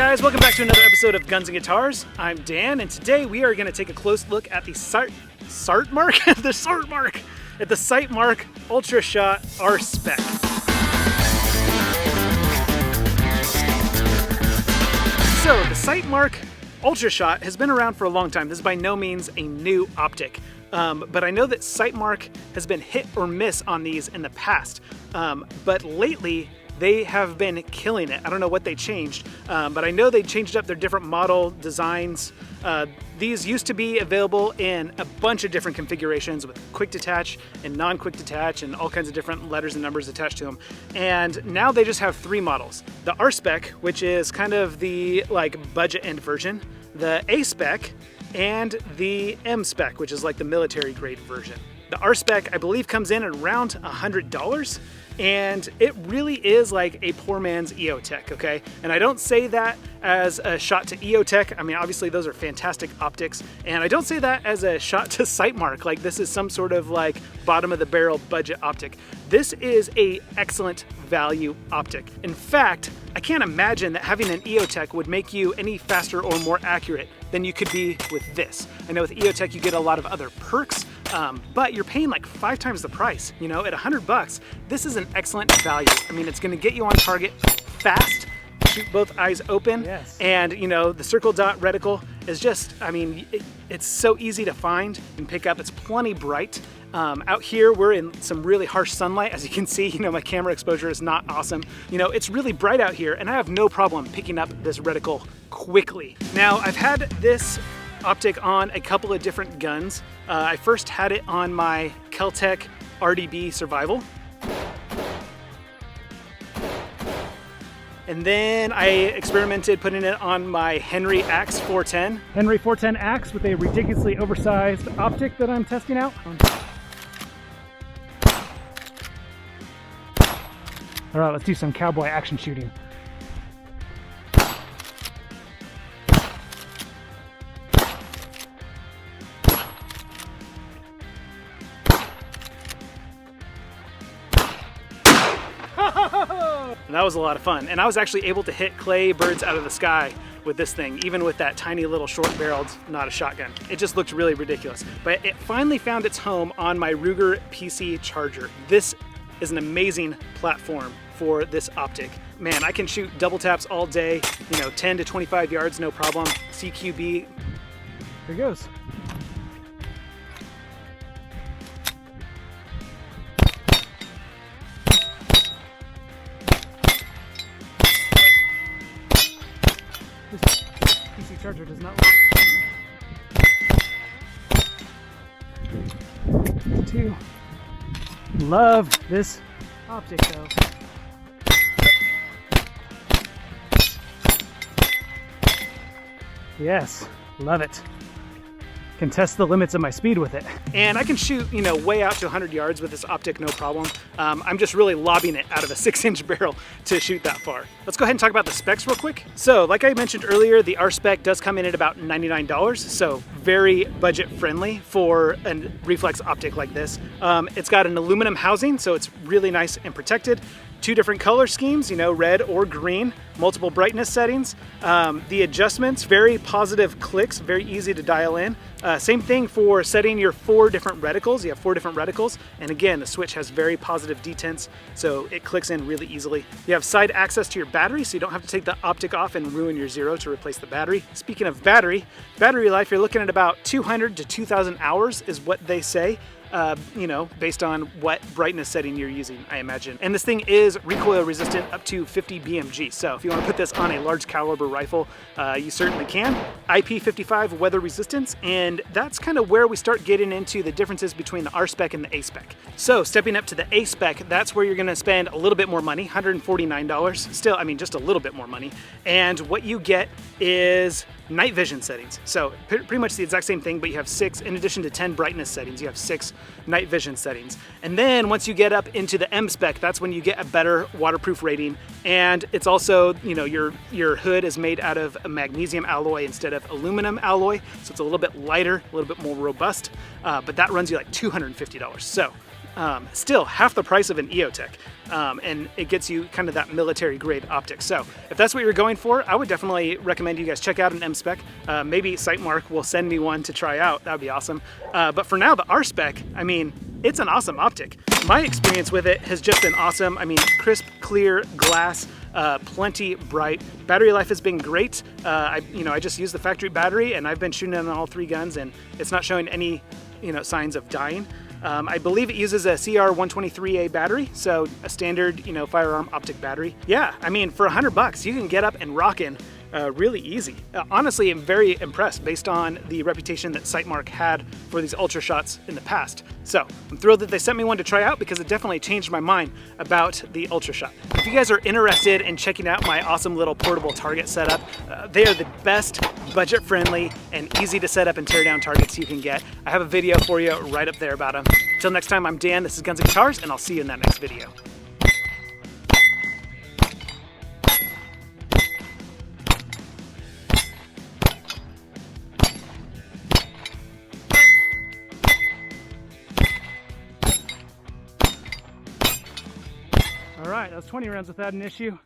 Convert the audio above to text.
guys, welcome back to another episode of Guns and Guitars. I'm Dan, and today we are going to take a close look at the Sightmark UltraShot R-Spec. So the Sightmark UltraShot has been around for a long time. This is by no means a new optic, but I know that Sightmark has been hit or miss on these in the past, but lately they have been killing it. I don't know what they changed, but I know they changed up their different model designs. These used to be available in a bunch of different configurations with quick detach and non-quick detach and all kinds of different letters and numbers attached to them. And now they just have three models. The R-Spec, which is kind of the budget end version, the A-Spec, and the M-Spec, which is like the military grade version. The R-Spec, I believe, comes in at around $100. And it really is like a poor man's EOTECH, okay? And I don't say that as a shot to EOTECH. I mean, obviously those are fantastic optics. And I don't say that as a shot to Sightmark, like this is some sort of like bottom of the barrel budget optic. This is a excellent value optic. In fact, I can't imagine that having an EOTECH would make you any faster or more accurate than you could be with this. I know with EOTECH you get a lot of other perks, but you're paying like 5 times the price. You know, at $100, this is an excellent value. I mean, it's gonna get you on target fast, shoot both eyes open, yes. And you know, the circle dot reticle is just, I mean, it's so easy to find and pick up. It's plenty bright. Out here, we're in some really harsh sunlight. As you can see, you know, my camera exposure is not awesome. You know, it's really bright out here, and I have no problem picking up this reticle quickly. Now, I've had this optic on a couple of different guns. I first had it on my Keltec RDB Survival. And then I experimented putting it on my Henry Axe 410. Henry 410 Axe with a ridiculously oversized optic that I'm testing out. All right, let's do some cowboy action shooting. And that was a lot of fun. And I was actually able to hit clay birds out of the sky with this thing, even with that tiny little short-barreled, not a shotgun. It just looked really ridiculous. But it finally found its home on my Ruger PC charger. This is an amazing platform for this optic. Man, I can shoot double taps all day, you know, 10 to 25 yards, no problem. CQB. Here goes. This PC charger does not work. Two. Love this optic though. Yes, love it. Can test the limits of my speed with it. And I can shoot, you know, way out to 100 yards with this optic, no problem. I'm just really lobbing it out of a 6-inch barrel to shoot that far. Let's go ahead and talk about the specs real quick. So, like I mentioned earlier, the R-Spec does come in at about $99, so very budget friendly for a reflex optic like this. It's got an aluminum housing, so it's really nice and protected. 2 different color schemes, you know, red or green, multiple brightness settings. The adjustments, very positive clicks, very easy to dial in. Same thing for setting your 4 different reticles. You have 4 different reticles, and again, the switch has very positive detents, so it clicks in really easily. You have side access to your battery, so you don't have to take the optic off and ruin your zero to replace the battery. Speaking of battery life, you're looking at about 200 to 2,000 hours is what they say. You know, based on what brightness setting you're using, I imagine. And this thing is recoil resistant up to 50 BMG. So if you want to put this on a large caliber rifle, you certainly can. IP55 weather resistance, and that's kind of where we start getting into the differences between the R-Spec and the A-Spec. So stepping up to the A-Spec, that's where you're gonna spend a little bit more money, $149. Still, I mean, just a little bit more money. And what you get is night vision settings. So pretty much the exact same thing, but you have 6, in addition to 10 brightness settings, you have 6 night vision settings. And then once you get up into the M-Spec, that's when you get a better waterproof rating. And it's also, you know, your hood is made out of a magnesium alloy instead of aluminum alloy. So it's a little bit lighter, a little bit more robust, but that runs you like $250. So still half the price of an EOTECH, and it gets you kind of that military grade optic. So if that's what you're going for, I would definitely recommend you guys check out an M-Spec. Maybe Sightmark will send me one to try out. That would be awesome. But for now, the R-Spec, I mean, it's an awesome optic. My experience with it has just been awesome. I mean, crisp, clear glass, plenty bright. Battery life has been great. I just used the factory battery, and I've been shooting on all 3 guns, and it's not showing any, signs of dying. I believe it uses a CR123A battery, so a standard, firearm optic battery. Yeah, I mean, for $100, you can get up and rockin' really easy. Honestly, I'm very impressed based on the reputation that Sightmark had for these UltraShots in the past. So I'm thrilled that they sent me one to try out because it definitely changed my mind about the UltraShot. If you guys are interested in checking out my awesome little portable target setup, they are the best budget-friendly and easy to set up and tear down targets you can get. I have a video for you right up there about them. Until next time, I'm Dan, this is Guns and Guitars, and I'll see you in that next video. All right, that was 20 rounds without an issue.